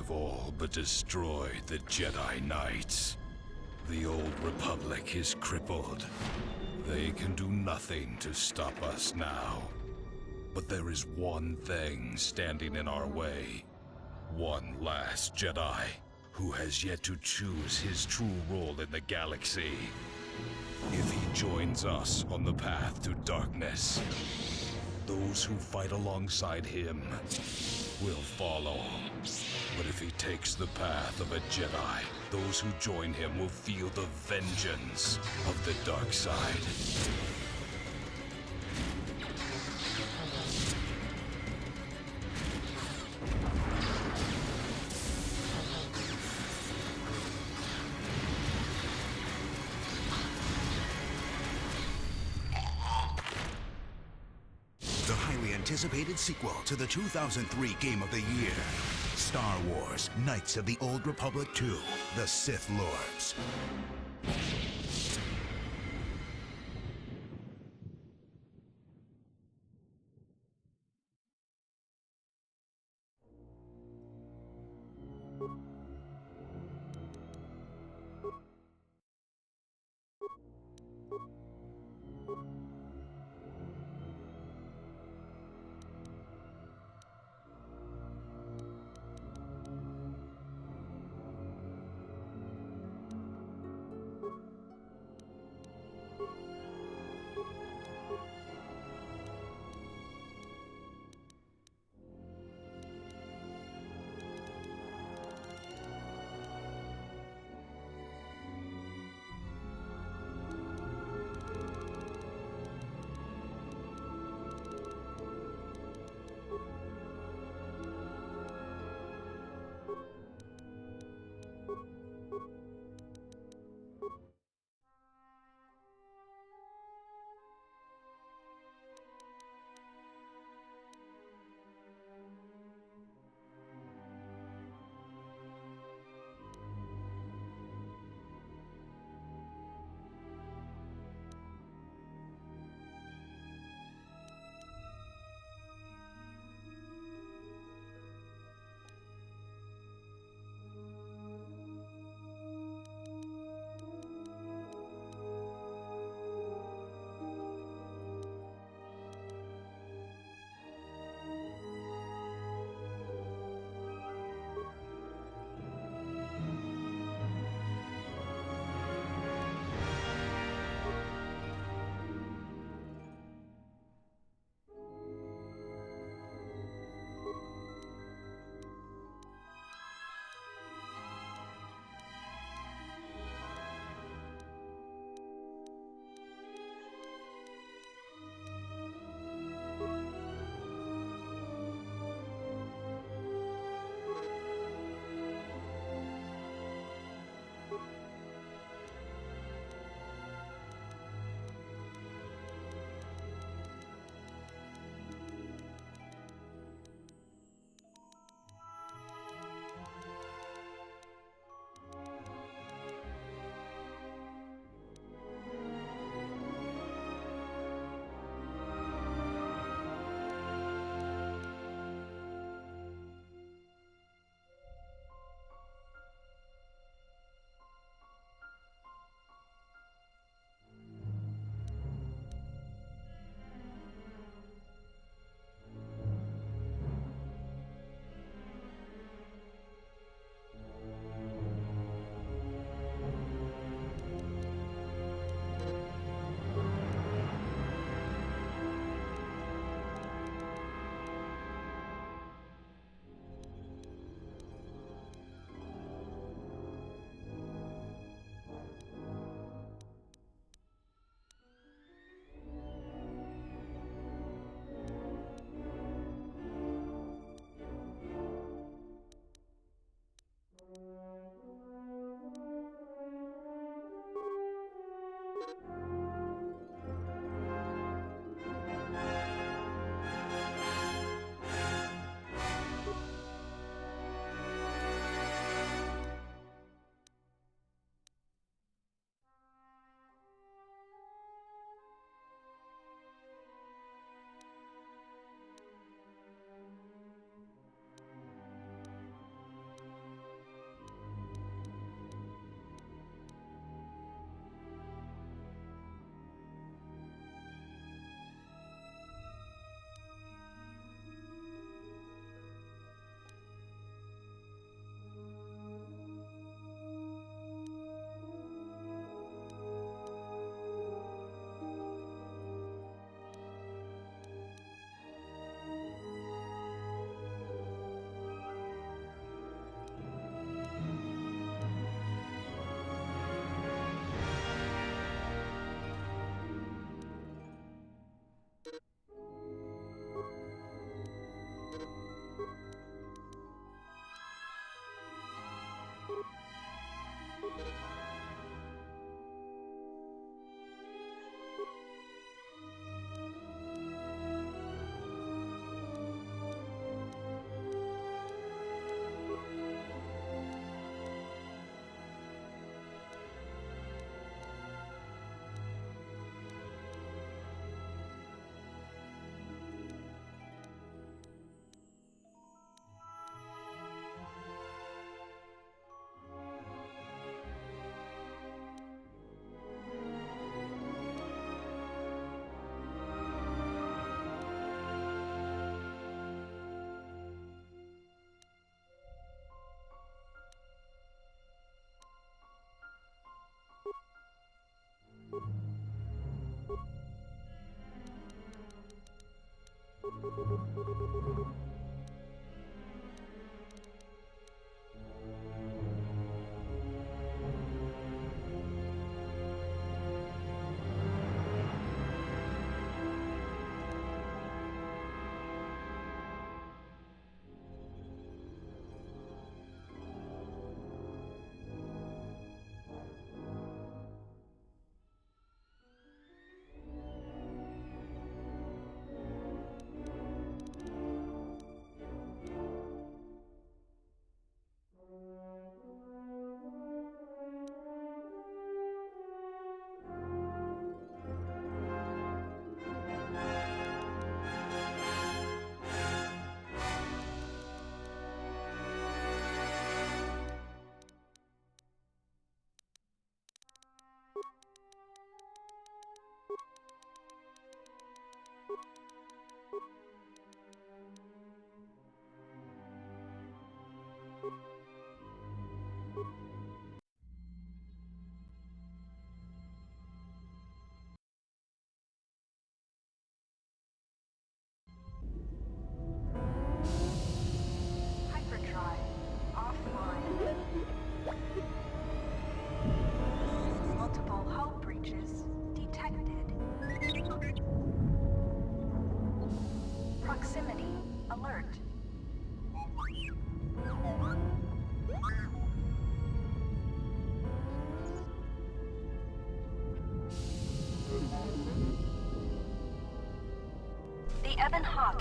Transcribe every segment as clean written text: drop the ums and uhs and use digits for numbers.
have all but destroyed the Jedi Knights. The old Republic is crippled. They can do nothing to stop us now. But there is one thing standing in our way. One last Jedi who has yet to choose his true role in the galaxy. If he joins us on the path to darkness, those who fight alongside him will follow. But if he takes the path of a Jedi, those who join him will feel the vengeance of the dark side. The highly anticipated sequel to the 2003 Game of the Year, Star Wars: Knights of the Old Republic 2, The Sith Lords.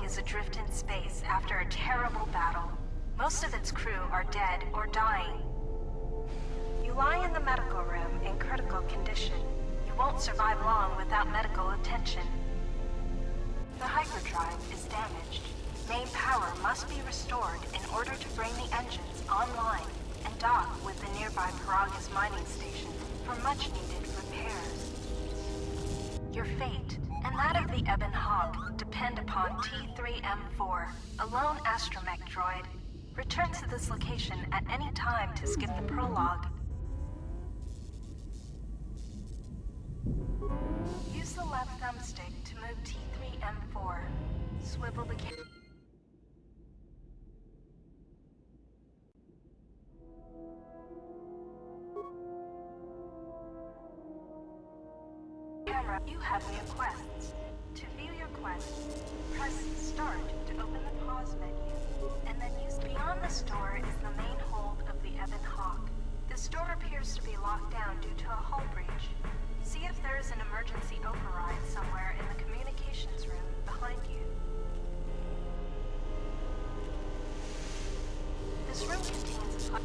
Is adrift in space after a terrible battle. Most of its crew are dead or dying. You lie in the medical room in critical condition. You won't survive long without medical attention. The hyperdrive is damaged. Main power must be restored in order to bring the engines online and dock with the nearby Paragas mining station for much-needed repairs. Your fate and that of the Ebon Hawk depend upon T3M4, a lone astromech droid. Return to this location at any time to skip the prologue. Use the left thumbstick to move T3M4. Swivel the camera. You have new quests. To view your quests, press Start to open the pause menu, and then use beyond the store is the main hold of the Ebon Hawk. This door appears to be locked down due to a hull breach. See if there is an emergency override somewhere in the communications room behind you. This room contains a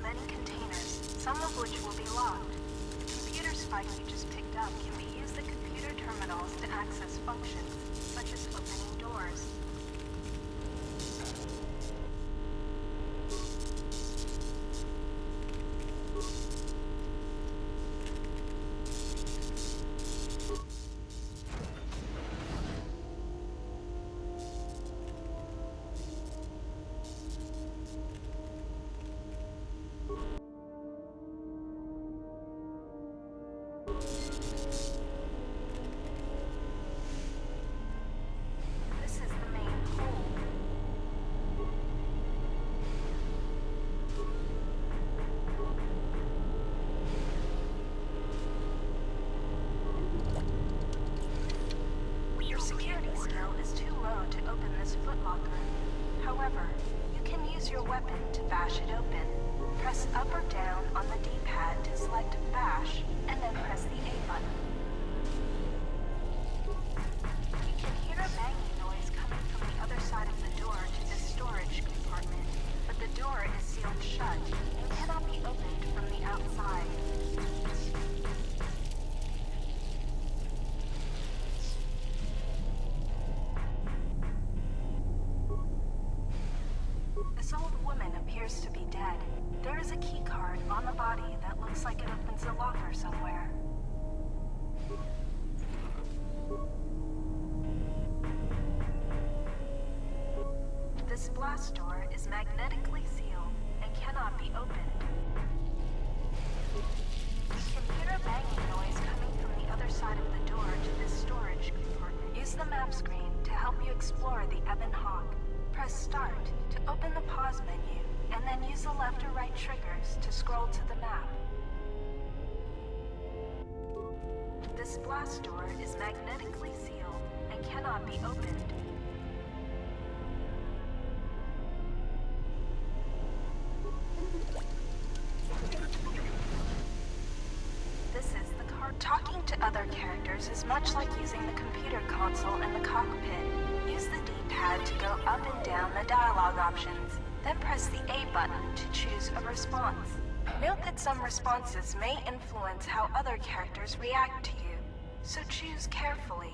many containers, some of which will be locked. The computer spike you just picked up can be used at computer terminals to access functions, such as opening doors. Your weapon to bash it open. Press up or down on the D-pad to select bash, and then press the A button. You can hear a banging noise coming from the other side of the door to this storage compartment, but the door is sealed shut and cannot be opened from the outside. This old woman appears to be dead. There is a key card on the body that looks like it opens a locker somewhere. This blast door is magnetically sealed and cannot be opened. Computer banging noise coming from the other side of the door to this storage compartment. Use the map screen to help you explore the Ebon Hawk. Press Start to open the pause menu, and then use the left or right triggers to scroll to the map. This blast door is magnetically sealed and cannot be opened. This is the card. Talking to other characters is much like using the computer console in the cockpit. Use the D-pad to go up and down the dialogue options, then press the A button to choose a response. Note that some responses may influence how other characters react to you, so choose carefully.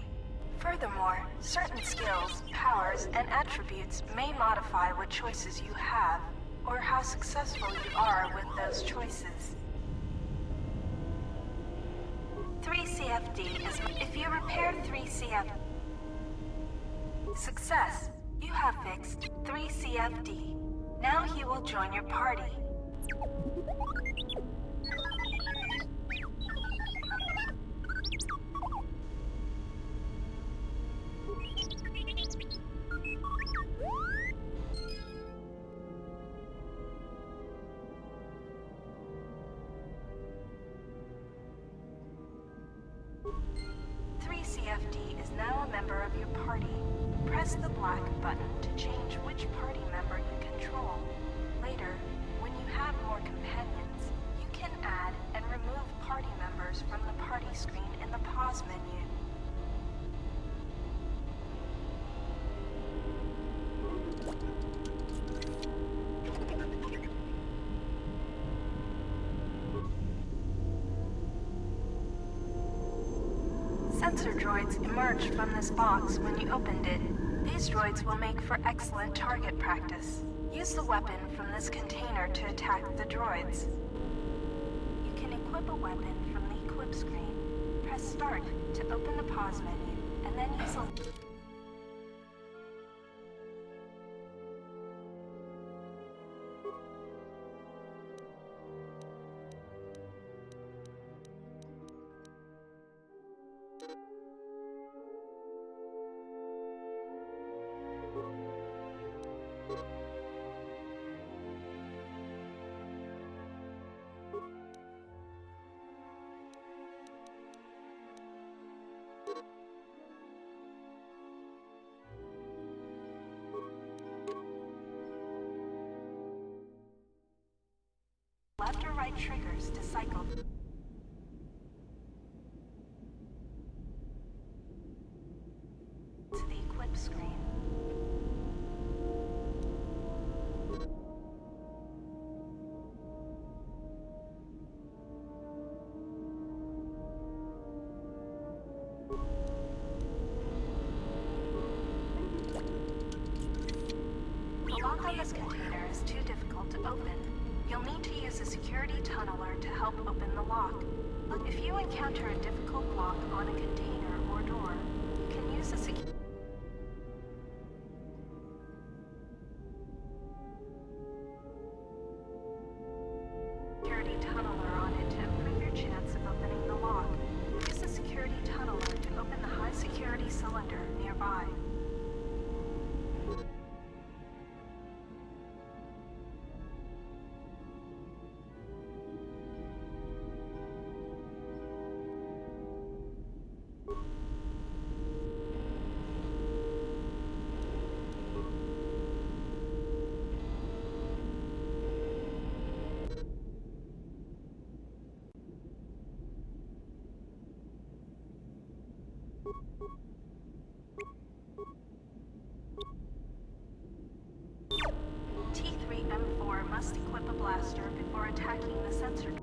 Furthermore, certain skills, powers, and attributes may modify what choices you have, or how successful you are with those choices. 3 CFD is if you repair 3 CFD. Success! You have fixed 3 CFD. Now he will join your party. CFD is now a member of your party. Press the black button to change which party member you control. Later, when you have more companions, you can add and remove party members from the party screen in the pause menu. Sensor droids emerged from this box when you opened it. These droids will make for excellent target practice. Use the weapon from this container to attack the droids. You can equip a weapon from the equip screen. Press Start to open the pause menu, and then use a... left or right triggers to cycle to the equip screen. The lock on this container is too difficult to open. You'll need to use a security tunneler to help open the lock. If you encounter a difficult lock on a container or door, you can use a security tunneler on it to improve your chance of opening the lock. Use the security tunneler to open the high security cylinder nearby. T3M4 must equip a blaster before attacking the sensor.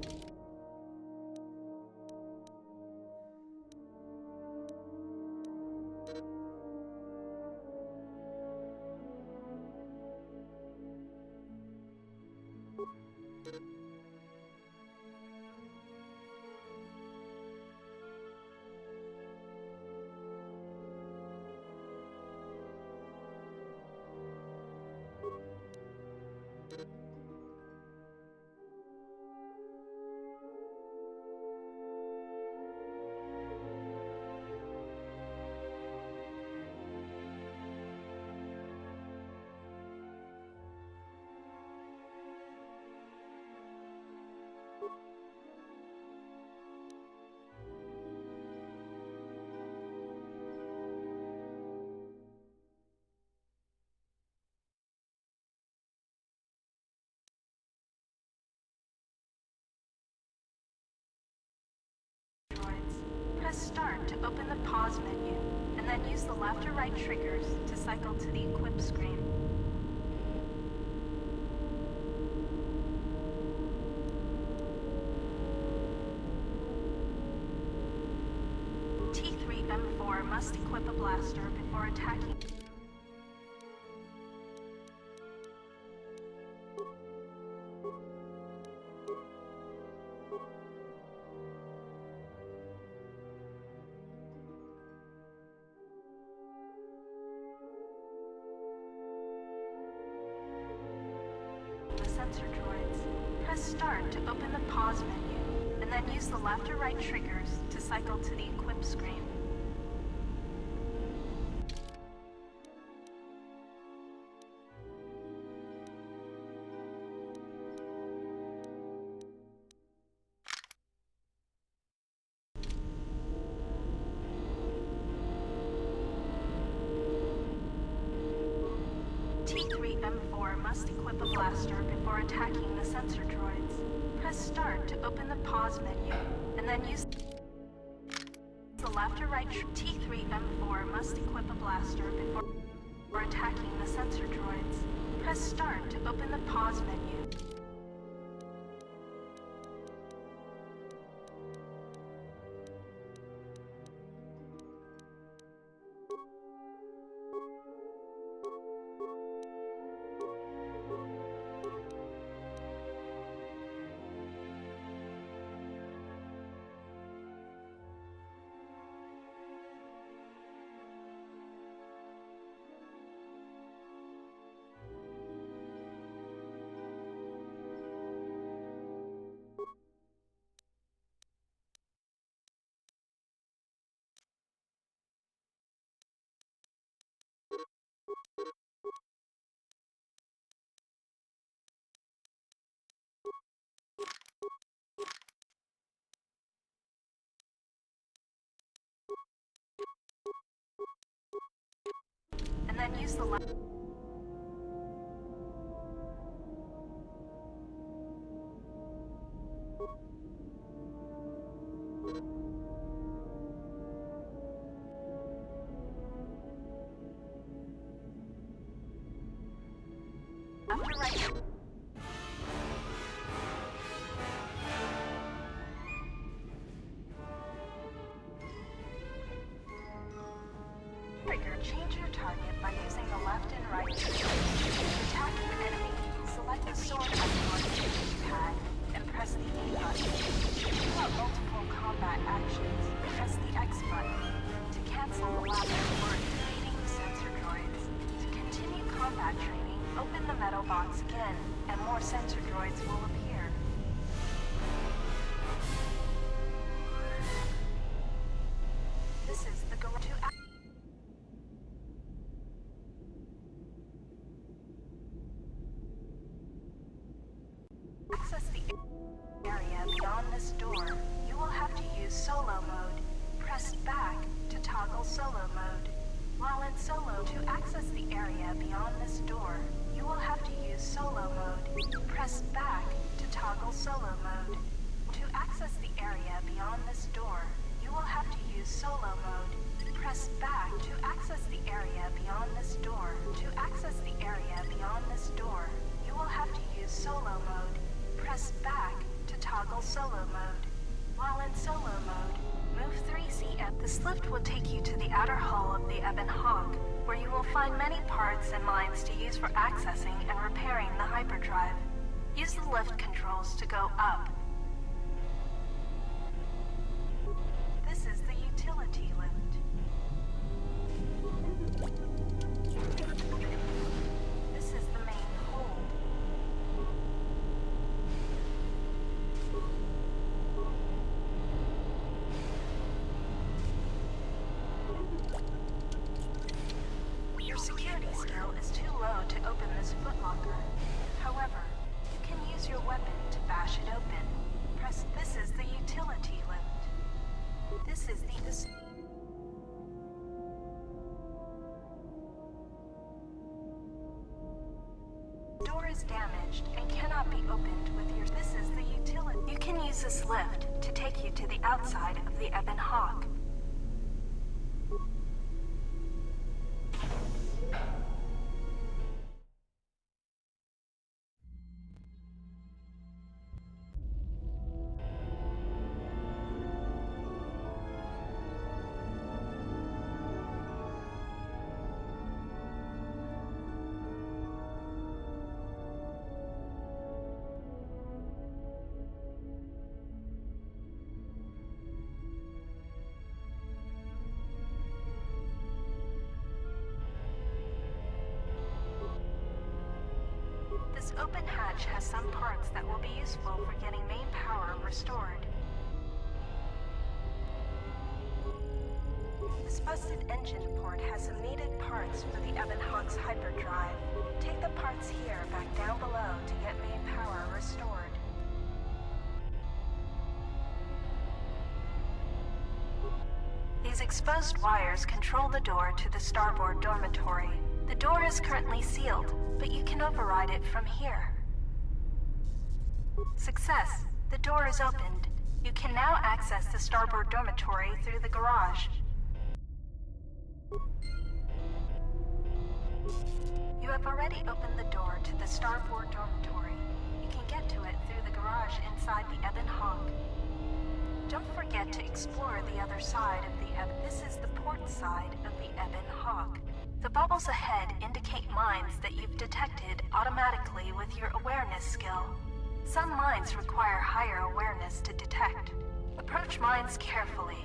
then use the left or right triggers to cycle to the equip screen. T3M4 must equip a blaster before attacking. The sensor droids. Press start to open the pause menu, and then use the left or right triggers to cycle to the equip screen. T3M4 must equip a blaster before attacking the sensor droids. Press start to open the pause menu, and then use the left or right. T3M4 must equip a blaster before attacking the sensor droids. Press start to open the pause menu. And then use the left. Left or right. Trigger, change your target by using the left and right triggers. To attack an enemy, select the sword icon on the D-pad and press the E button. To pull out multiple combat actions, press the X button. To cancel the latter or defeating the sensor droids. To continue combat training, open the metal box again, and more sensor droids will appear. This is the go-to access the area beyond this door. You will have to use solo mode. Press back to toggle solo mode. While in solo, to access the area beyond this door, you will have to use solo mode. Press back to toggle solo mode. To access the area beyond this door, you will have to use solo mode. Press back to access the area beyond this door. To access the area beyond this door, you will have to use solo mode. Press back to toggle solo mode. While in solo mode, move 3CF. This lift will take you to the outer hull of the Ebon Hawk, where you will find many parts and mines to use for accessing and repairing the hyperdrive. Use the lift controls to go up. This is the utility lift. This is the main hold. Your security skill is too low to open this footlocker. However, you can use your weapon to bash it open. Press. This is the utility lift. This is the door is damaged and cannot be opened with your. This is the utility. You can use this lift to take you to the outside of the Ebon Hawk. This open hatch has some parts that will be useful for getting main power restored. This busted engine port has some needed parts for the Ebon Hawk's hyperdrive. Take the parts here back down below to get main power restored. These exposed wires control the door to the starboard dormitory. The door is currently sealed, but you can override it from here. Success! The door is opened. You can now access the starboard dormitory through the garage. You have already opened the door to the starboard dormitory. You can get to it through the garage inside the Ebon Hawk. Don't forget to explore the other side of the This is the port side of the Ebon Hawk. The bubbles ahead indicate mines that you've detected automatically with your awareness skill. Some mines require higher awareness to detect. Approach mines carefully.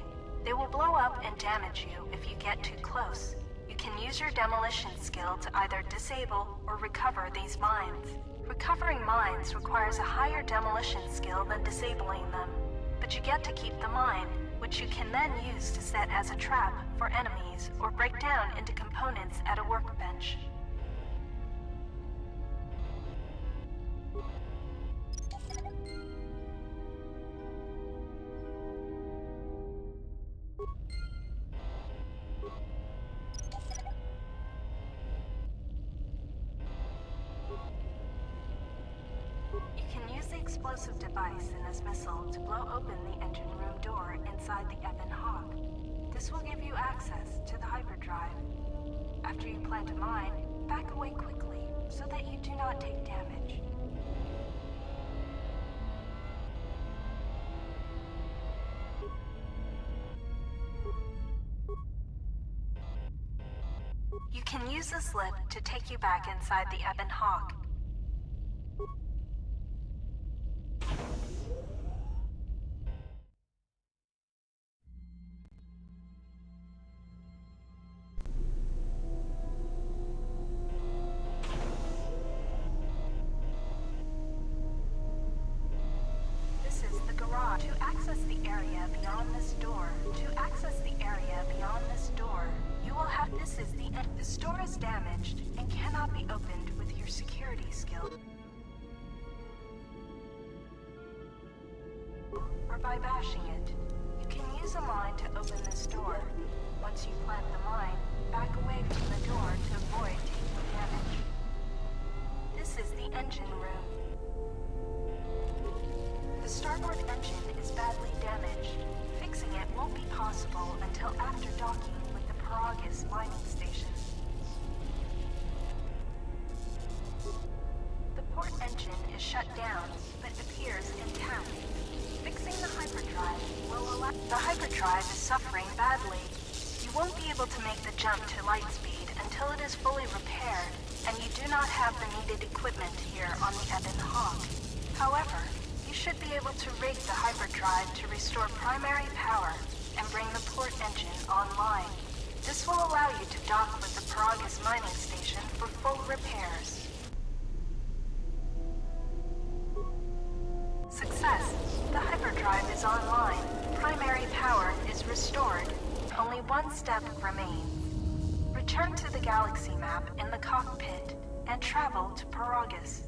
They will blow up and damage you if you get too close. You can use your demolition skill to either disable or recover these mines. Recovering mines requires a higher demolition skill than disabling them, but you get to keep the mine, which you can then use to set as a trap for enemies or break down into components at a workbench. Explosive device in this missile to blow open the engine room door inside the Ebon Hawk. This will give you access to the hyperdrive. After you plant a mine, back away quickly so that you do not take damage. You can use this lift to take you back inside the Ebon Hawk. This door is damaged and cannot be opened with your security skill or by bashing it. You can use a mine to open this door. Once you plant the mine, back away from the door to avoid taking damage. This is the engine room. The starboard engine is badly damaged. Fixing it won't be possible until after docking with the Paragus mining station. The port engine is shut down, but appears intact. Fixing the hyperdrive will allow... The hyperdrive is suffering badly. You won't be able to make the jump to light speed until it is fully repaired, and you do not have the needed equipment here on the Ebon Hawk. However, you should be able to rig the hyperdrive to restore primary power and bring the port engine online. This will allow you to dock with the Paragus mining station for full repairs. Success! The hyperdrive is online. Primary power is restored. Only one step remains. Return to the galaxy map in the cockpit and travel to Paragus.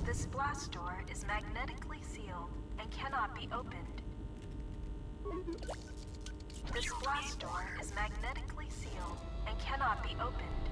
This blast door is magnetically sealed and cannot be opened. This blast door is magnetically sealed and cannot be opened.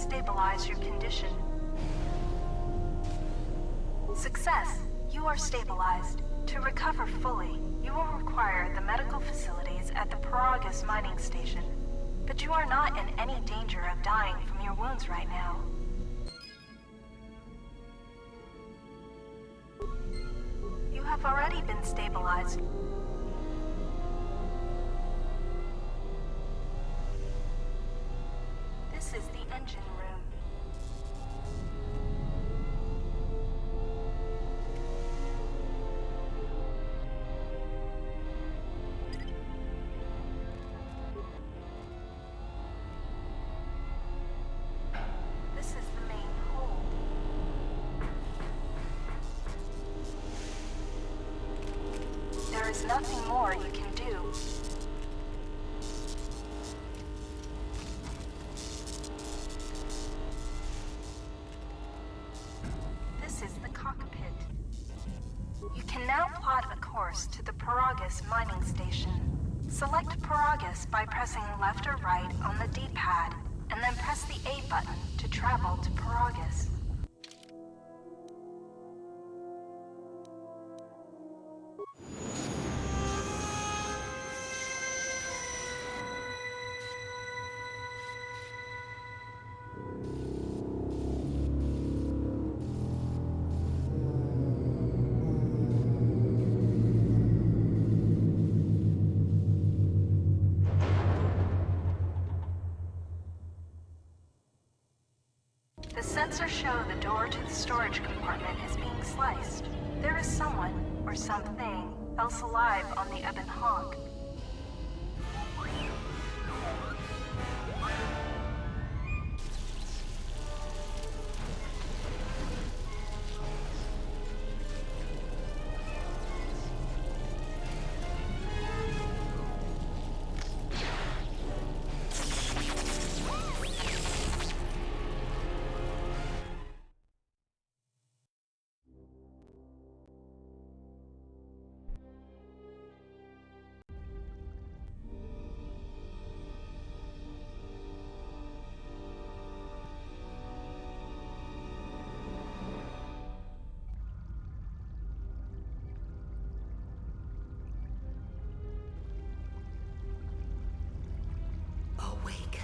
stabilize your condition. Success. You are stabilized. To recover fully, you will require the medical facilities at the Paragus mining station. But you are not in any danger of dying from your wounds right now. You have already been stabilized. This is the engine room. This is the main hold. There is nothing more you can do. This is the cockpit. You can now plot a course to the Paragus mining station. Select Paragus by pressing left or right on the D-pad, and then press the A button to travel to Paragus. The sensors show the door to the storage compartment is being sliced. There is someone, or something, else alive on the Ebon Hawk. Awaken.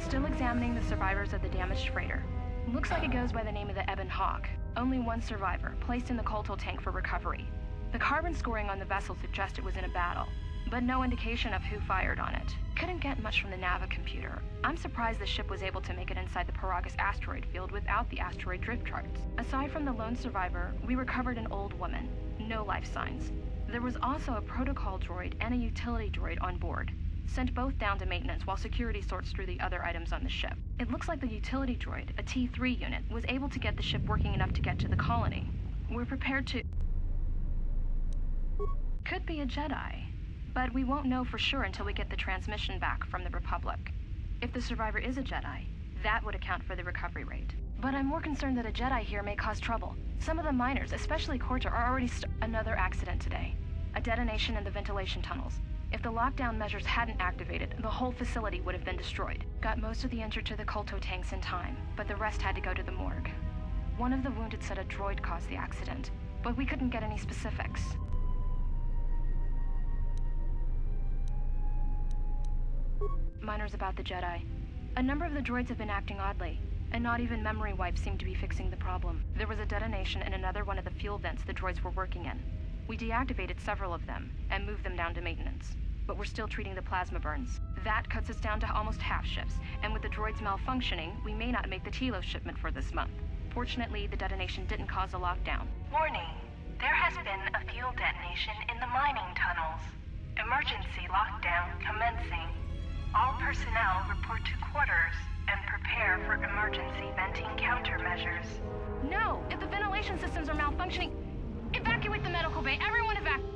Still examining the survivors of the damaged freighter. Looks like it goes by the name of the Ebon Hawk. Only one survivor, placed in the coltal tank for recovery. The carbon scoring on the vessel suggests it was in a battle, but no indication of who fired on it. Couldn't get much from the Nava computer. I'm surprised the ship was able to make it inside the Paragus asteroid field without the asteroid drift charts. Aside from the lone survivor, we recovered an old woman. No life signs. There was also a protocol droid and a utility droid on board. Sent both down to maintenance while security sorts through the other items on the ship. It looks like the utility droid, a T3 unit, was able to get the ship working enough to get to the colony. We're prepared to... Could be a Jedi, but we won't know for sure until we get the transmission back from the Republic. If the survivor is a Jedi, that would account for the recovery rate. But I'm more concerned that a Jedi here may cause trouble. Some of the miners, especially Corta, are already another accident today. A detonation in the ventilation tunnels. If the lockdown measures hadn't activated, the whole facility would have been destroyed. Got most of the injured to the Kolto tanks in time, but the rest had to go to the morgue. One of the wounded said a droid caused the accident, but we couldn't get any specifics. Minor's about the Jedi. A number of the droids have been acting oddly, and not even memory wipes seem to be fixing the problem. There was a detonation in another one of the fuel vents the droids were working in. We deactivated several of them and moved them down to maintenance, but we're still treating the plasma burns. That cuts us down to almost half shifts, and with the droids malfunctioning, we may not make the Telos shipment for this month. Fortunately, the detonation didn't cause a lockdown. Warning. There has been a fuel detonation in the mining tunnels. Emergency lockdown commencing. All personnel report to quarters and prepare for emergency venting countermeasures. No! If the ventilation systems are malfunctioning, evacuate the medical bay! Everyone evacuate!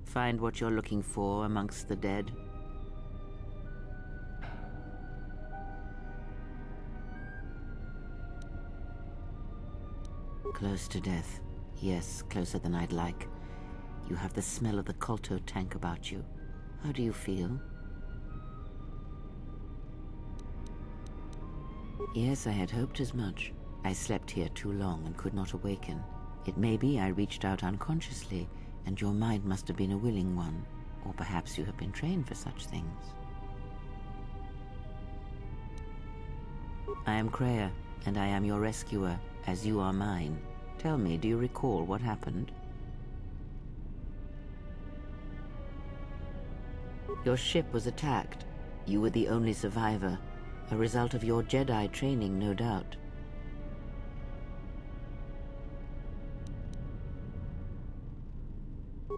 Find what you're looking for amongst the dead? Close to death. Yes, closer than I'd like. You have the smell of the Kolto tank about you. How do you feel? Yes, I had hoped as much. I slept here too long and could not awaken. It may be I reached out unconsciously, and your mind must have been a willing one. Or perhaps you have been trained for such things. I am Kreia, and I am your rescuer, as you are mine. Tell me, do you recall what happened? Your ship was attacked. You were the only survivor, a result of your Jedi training, no doubt.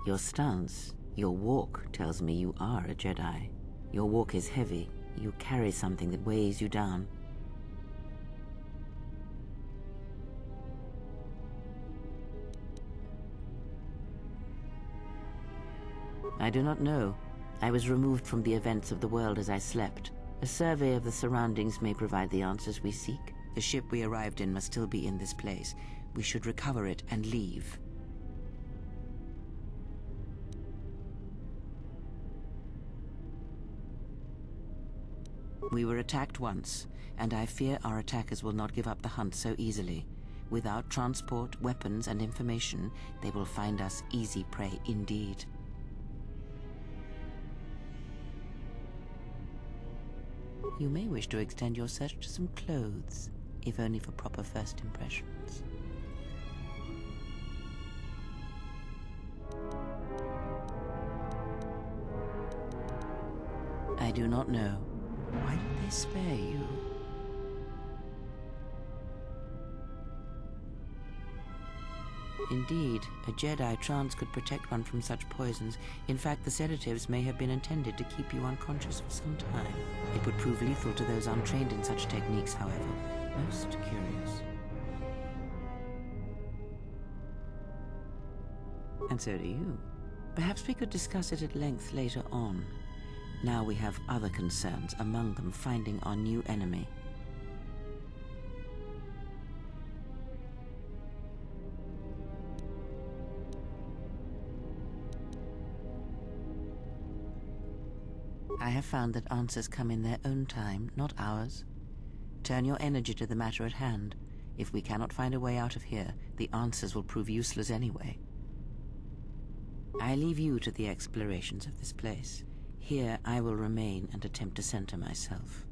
Your stance, your walk tells me you are a Jedi. Your walk is heavy. You carry something that weighs you down. I do not know. I was removed from the events of the world as I slept. A survey of the surroundings may provide the answers we seek. The ship we arrived in must still be in this place. We should recover it and leave. We were attacked once, and I fear our attackers will not give up the hunt so easily. Without transport, weapons, and information, they will find us easy prey indeed. You may wish to extend your search to some clothes, if only for proper first impressions. I do not know. Why did they spare you? Indeed, a Jedi trance could protect one from such poisons. In fact, the sedatives may have been intended to keep you unconscious for some time. It would prove lethal to those untrained in such techniques, however. Most curious. And so do you. Perhaps we could discuss it at length later on. Now we have other concerns, among them finding our new enemy. I have found that answers come in their own time, not ours. Turn your energy to the matter at hand. If we cannot find a way out of here, the answers will prove useless anyway. I leave you to the explorations of this place. Here I will remain and attempt to center myself.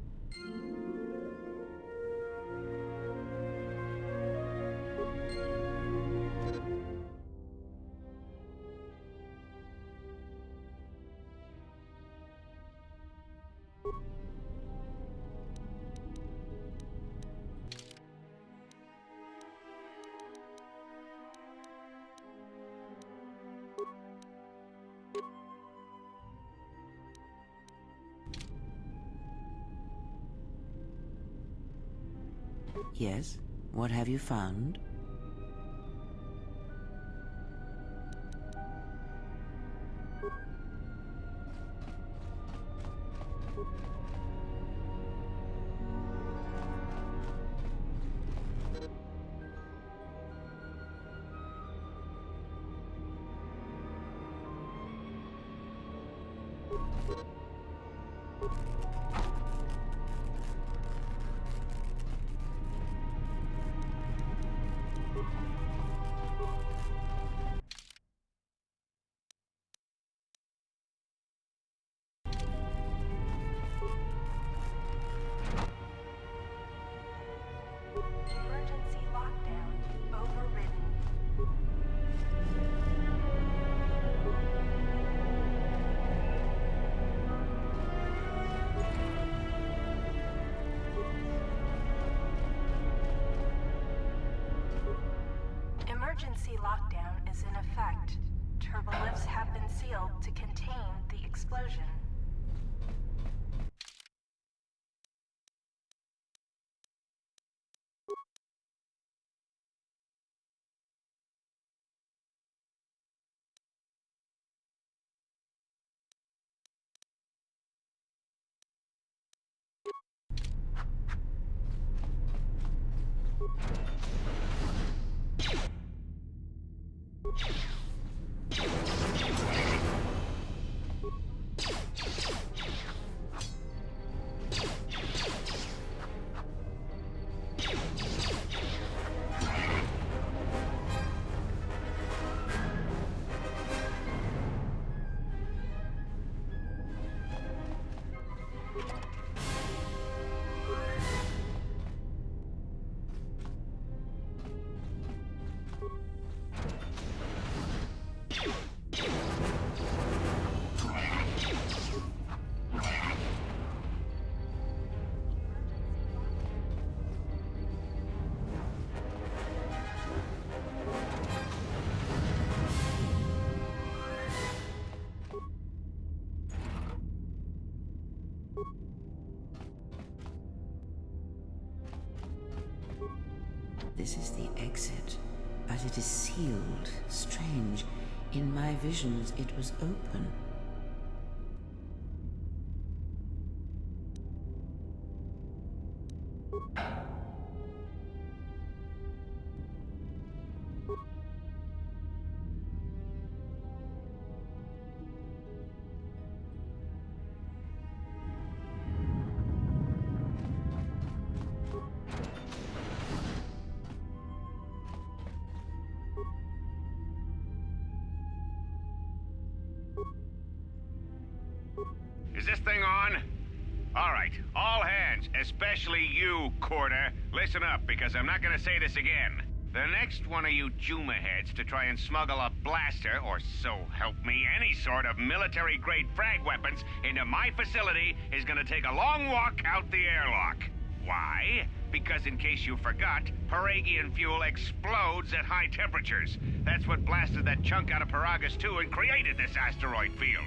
Yes? What have you found? Emergency lockdown overridden. Emergency lockdown is in effect. Turbolifts have been sealed to contain the explosion. This is the exit, but it is sealed. Strange. In my visions, it was open. Is this thing on? All right, all hands, especially you, Corder. Listen up, because I'm not gonna say this again. The next one of you Juma heads to try and smuggle a blaster, or so help me, any sort of military-grade frag weapons into my facility is gonna take a long walk out the airlock. Why? Because in case you forgot, Paragian fuel explodes at high temperatures. That's what blasted that chunk out of Paragus 2 and created this asteroid field.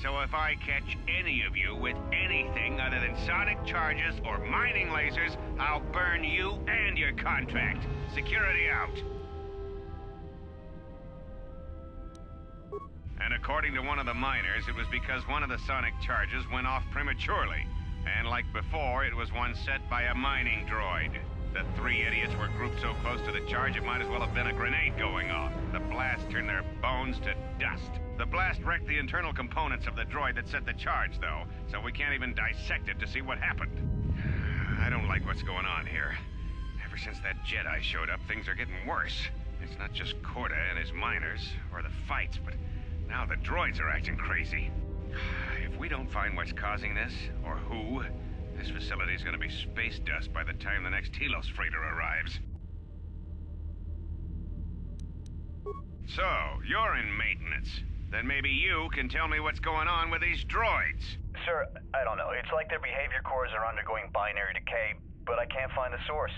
So if I catch any of you with anything other than sonic charges or mining lasers, I'll burn you and your contract. Security out. And according to one of the miners, it was because one of the sonic charges went off prematurely. And like before, it was one set by a mining droid. The three idiots were grouped so close to the charge it might as well have been a grenade going off. The blast turned their bones to dust. The blast wrecked the internal components of the droid that set the charge, though, so we can't even dissect it to see what happened. I don't like what's going on here. Ever since that Jedi showed up, things are getting worse. It's not just Corda and his miners, or the fights, but now the droids are acting crazy. If we don't find what's causing this, or who, this facility's gonna be space dust by the time the next Telos freighter arrives. So, you're in maintenance. Then maybe you can tell me what's going on with these droids. Sir, I don't know. It's like their behavior cores are undergoing binary decay, but I can't find the source.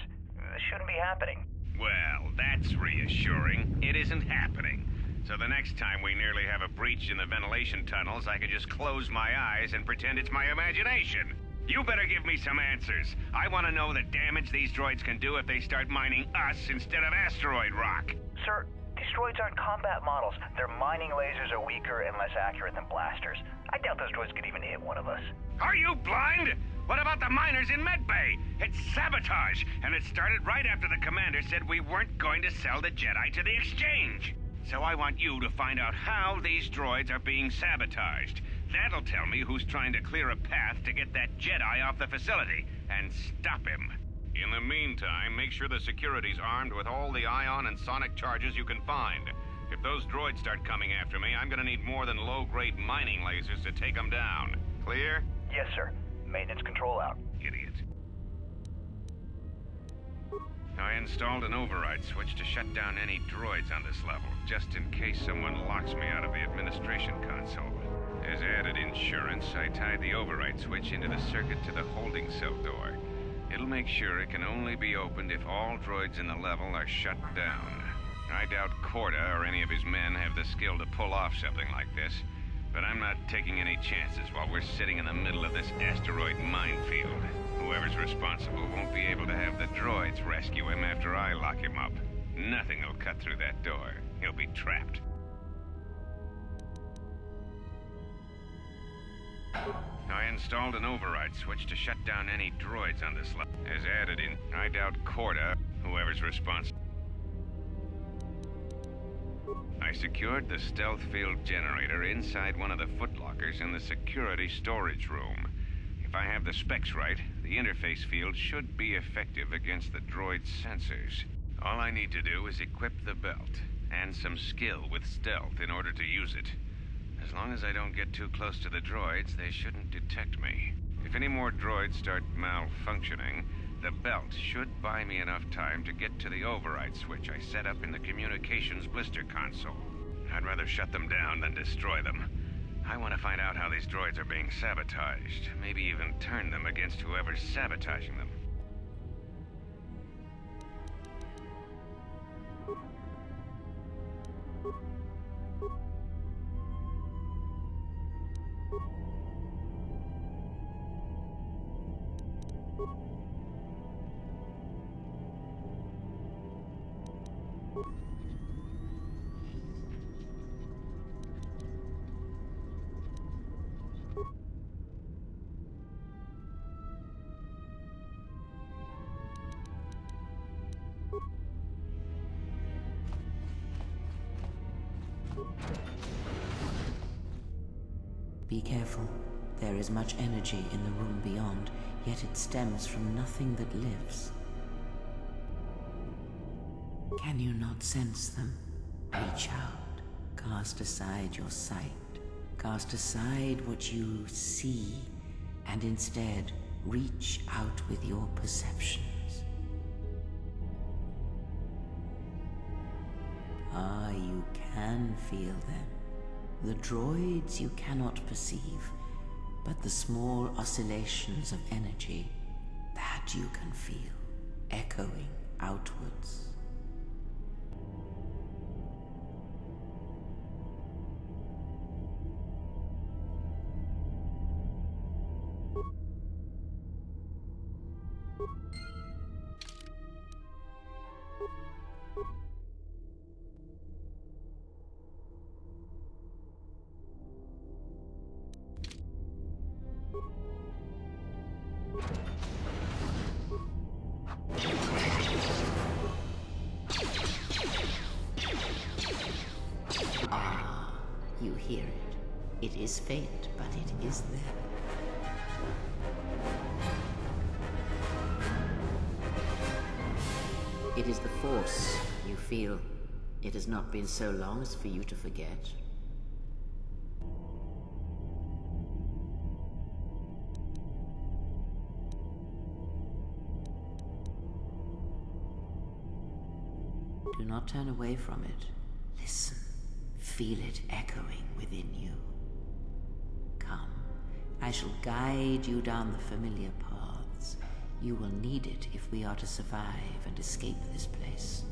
This shouldn't be happening. Well, that's reassuring. It isn't happening. So the next time we nearly have a breach in the ventilation tunnels, I can just close my eyes and pretend it's my imagination. You better give me some answers. I want to know the damage these droids can do if they start mining us instead of asteroid rock. Sir, these droids aren't combat models. Their mining lasers are weaker and less accurate than blasters. I doubt those droids could even hit one of us. Are you blind? What about the miners in Medbay? It's sabotage, and it started right after the commander said we weren't going to sell the Jedi to the exchange. So I want you to find out how these droids are being sabotaged. That'll tell me who's trying to clear a path to get that Jedi off the facility, and stop him. In the meantime, make sure the security's armed with all the ion and sonic charges you can find. If those droids start coming after me, I'm gonna need more than low-grade mining lasers to take them down. Clear? Yes, sir. Maintenance control out. Idiot. I installed an override switch to shut down any droids on this level, just in case someone locks me out of the administration console. As added insurance, I tied the override switch into the circuit to the holding cell door. It'll make sure it can only be opened if all droids in the level are shut down. I doubt Corda or any of his men have the skill to pull off something like this, but I'm not taking any chances while we're sitting in the middle of this asteroid minefield. Whoever's responsible won't be able to have the droids rescue him after I lock him up. Nothing will cut through that door. He'll be trapped. I installed an override switch to shut down any droids on this level. As added in, I doubt Corda, whoever's responsible. I secured the stealth field generator inside one of the footlockers in the security storage room. If I have the specs right, the interface field should be effective against the droid's sensors. All I need to do is equip the belt, and some skill with stealth in order to use it. As long as I don't get too close to the droids, they shouldn't detect me. If any more droids start malfunctioning, the belt should buy me enough time to get to the override switch I set up in the communications blister console. I'd rather shut them down than destroy them. I want to find out how these droids are being sabotaged, maybe even turn them against whoever's sabotaging them. Be careful. There is much energy in the room beyond, yet it stems from nothing that lives. Can you not sense them? Reach out. Cast aside your sight. Cast aside what you see, and instead reach out with your perceptions. Ah, you can feel them. The droids you cannot perceive, but the small oscillations of energy, that you can feel, echoing outwards. Ah, you hear it. It is faint, but it is there. It is the Force, you feel. It has not been so long as for you to forget. Do not turn away from it. Listen. Feel it echoing within you. Come. I shall guide you down the familiar paths. You will need it if we are to survive and escape this place.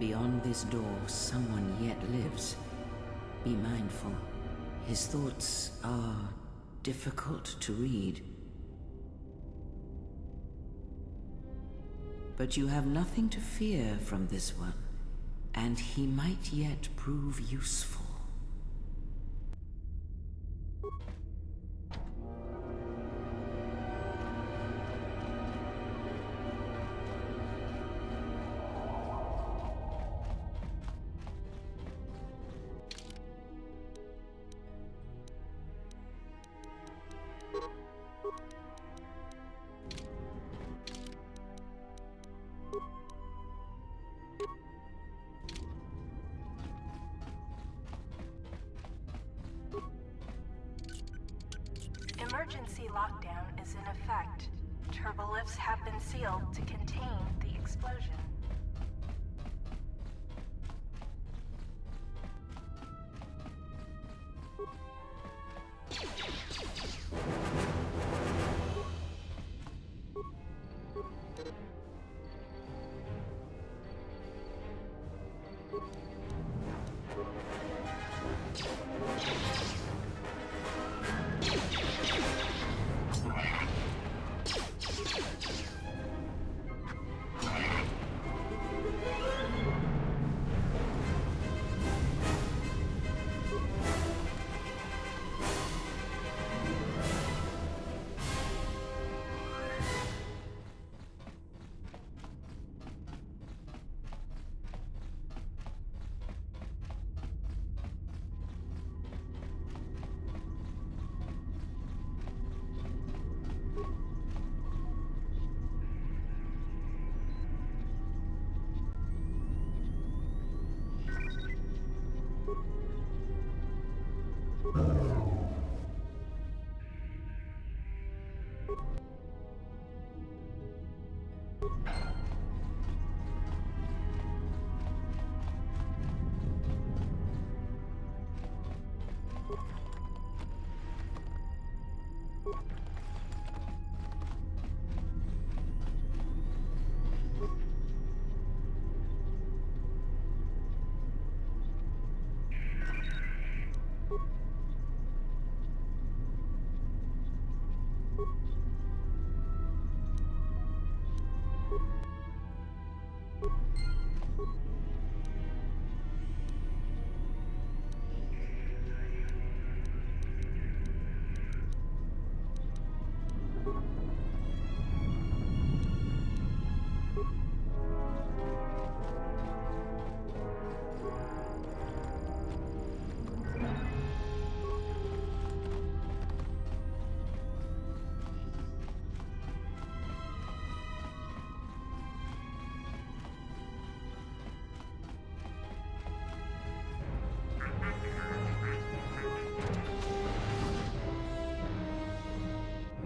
Beyond this door, someone yet lives. Be mindful. His thoughts are difficult to read. But you have nothing to fear from this one, and he might yet prove useful. Emergency lockdown is in effect. Turbolifts have been sealed to contain the explosion.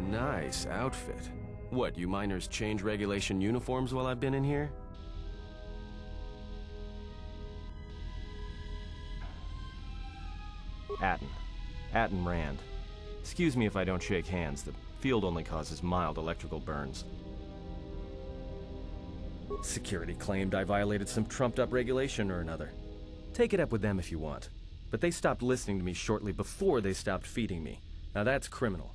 Nice outfit. What, you miners change regulation uniforms while I've been in here? Atten Rand. Excuse me if I don't shake hands. The field only causes mild electrical burns. Security claimed I violated some trumped-up regulation or another. Take it up with them if you want. But they stopped listening to me shortly before they stopped feeding me. Now that's criminal.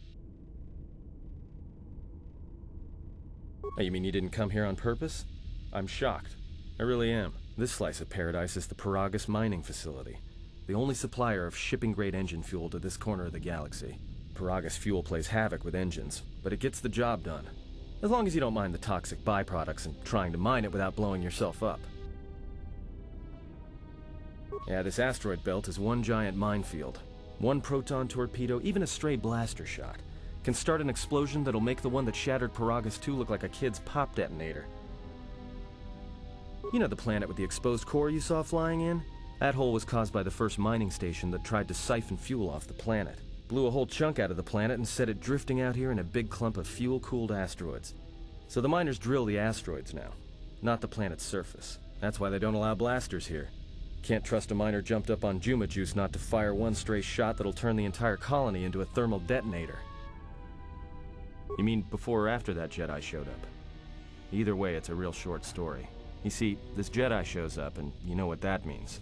Oh, you mean you didn't come here on purpose? I'm shocked. I really am. This slice of paradise is the Paragus mining facility, the only supplier of shipping-grade engine fuel to this corner of the galaxy. Paragus fuel plays havoc with engines, but it gets the job done. As long as you don't mind the toxic byproducts and trying to mine it without blowing yourself up. Yeah, this asteroid belt is one giant minefield. One proton torpedo, even a stray blaster shot, can start an explosion that'll make the one that shattered Paragus 2 look like a kid's pop detonator. You know the planet with the exposed core you saw flying in? That hole was caused by the first mining station that tried to siphon fuel off the planet. Blew a whole chunk out of the planet and set it drifting out here in a big clump of fuel-cooled asteroids. So the miners drill the asteroids now, not the planet's surface. That's why they don't allow blasters here. Can't trust a miner jumped up on Juma juice not to fire one stray shot that'll turn the entire colony into a thermal detonator. You mean before or after that Jedi showed up? Either way, it's a real short story. You see, this Jedi shows up, and you know what that means.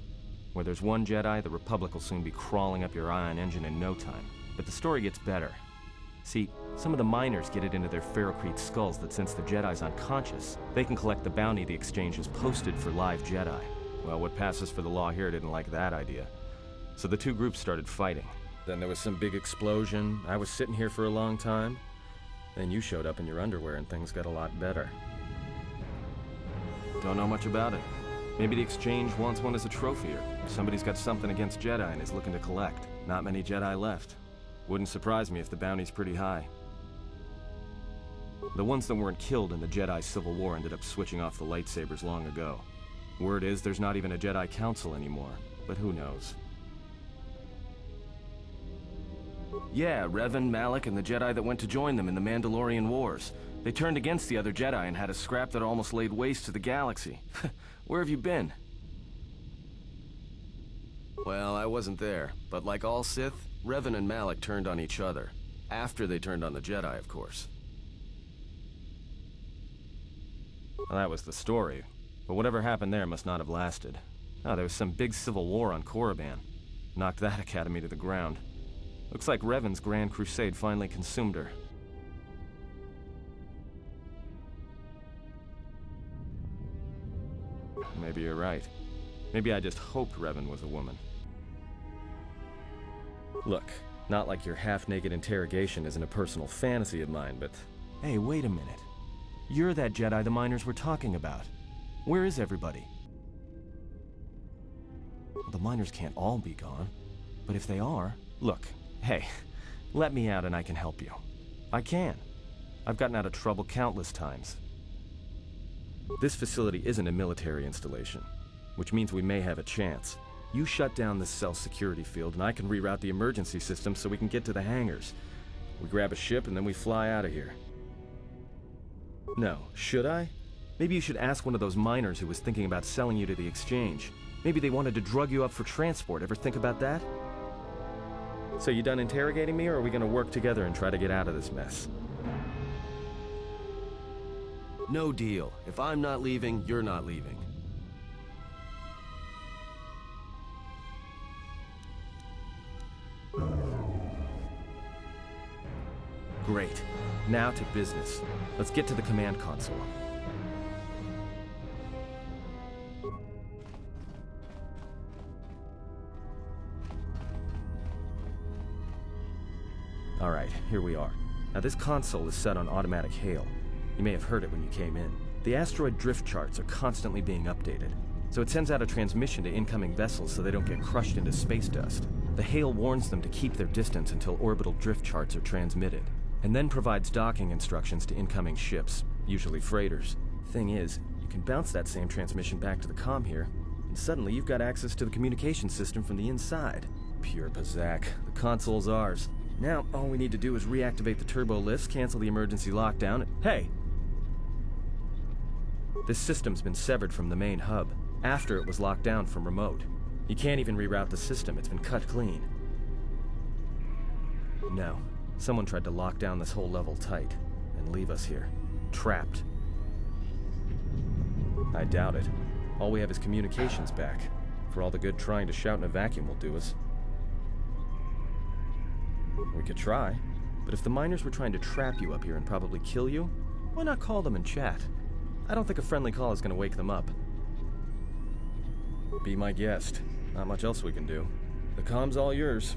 Where there's one Jedi, the Republic will soon be crawling up your ion engine in no time. But the story gets better. See, some of the miners get it into their ferrocrete skulls that since the Jedi's unconscious, they can collect the bounty the exchange has posted for live Jedi. Well, what passes for the law here didn't like that idea. So the two groups started fighting. Then there was some big explosion. I was sitting here for a long time. Then you showed up in your underwear and things got a lot better. Don't know much about it. Maybe the exchange wants one as a trophy, or somebody's got something against Jedi and is looking to collect. Not many Jedi left. Wouldn't surprise me if the bounty's pretty high. The ones that weren't killed in the Jedi Civil War ended up switching off the lightsabers long ago. Word is there's not even a Jedi Council anymore, but who knows. Yeah, Revan, Malak, and the Jedi that went to join them in the Mandalorian Wars. They turned against the other Jedi and had a scrap that almost laid waste to the galaxy. Where have you been? Well, I wasn't there, but like all Sith, Revan and Malak turned on each other. After they turned on the Jedi, of course. Well, that was the story. But whatever happened there must not have lasted. Oh, there was some big civil war on Korriban. Knocked that academy to the ground. Looks like Revan's Grand Crusade finally consumed her. Maybe you're right. Maybe I just hoped Revan was a woman. Look, not like your half-naked interrogation isn't a personal fantasy of mine, but... Hey, wait a minute. You're that Jedi the miners were talking about. Where is everybody? The miners can't all be gone. But if they are... Look, hey, let me out and I can help you. I can. I've gotten out of trouble countless times. This facility isn't a military installation, which means we may have a chance. You shut down this cell security field and I can reroute the emergency system so we can get to the hangars. We grab a ship and then we fly out of here. No, should I? Maybe you should ask one of those miners who was thinking about selling you to the exchange. Maybe they wanted to drug you up for transport. Ever think about that? So you done interrogating me, or are we gonna work together and try to get out of this mess? No deal. If I'm not leaving, you're not leaving. Great. Now to business. Let's get to the command console. Alright, here we are. Now this console is set on automatic hail. You may have heard it when you came in. The asteroid drift charts are constantly being updated, so it sends out a transmission to incoming vessels so they don't get crushed into space dust. The hail warns them to keep their distance until orbital drift charts are transmitted, and then provides docking instructions to incoming ships, usually freighters. Thing is, you can bounce that same transmission back to the comm here, and suddenly you've got access to the communication system from the inside. Pure Pazak. The console's ours. Now, all we need to do is reactivate the turbo lifts, cancel the emergency lockdown. Hey! This system's been severed from the main hub, after it was locked down from remote. You can't even reroute the system, it's been cut clean. No. Someone tried to lock down this whole level tight, and leave us here, trapped. I doubt it. All we have is communications back. For all the good trying to shout in a vacuum will do us. We could try, but if the miners were trying to trap you up here and probably kill you, why not call them and chat? I don't think a friendly call is going to wake them up. Be my guest. Not much else we can do. The comm's all yours.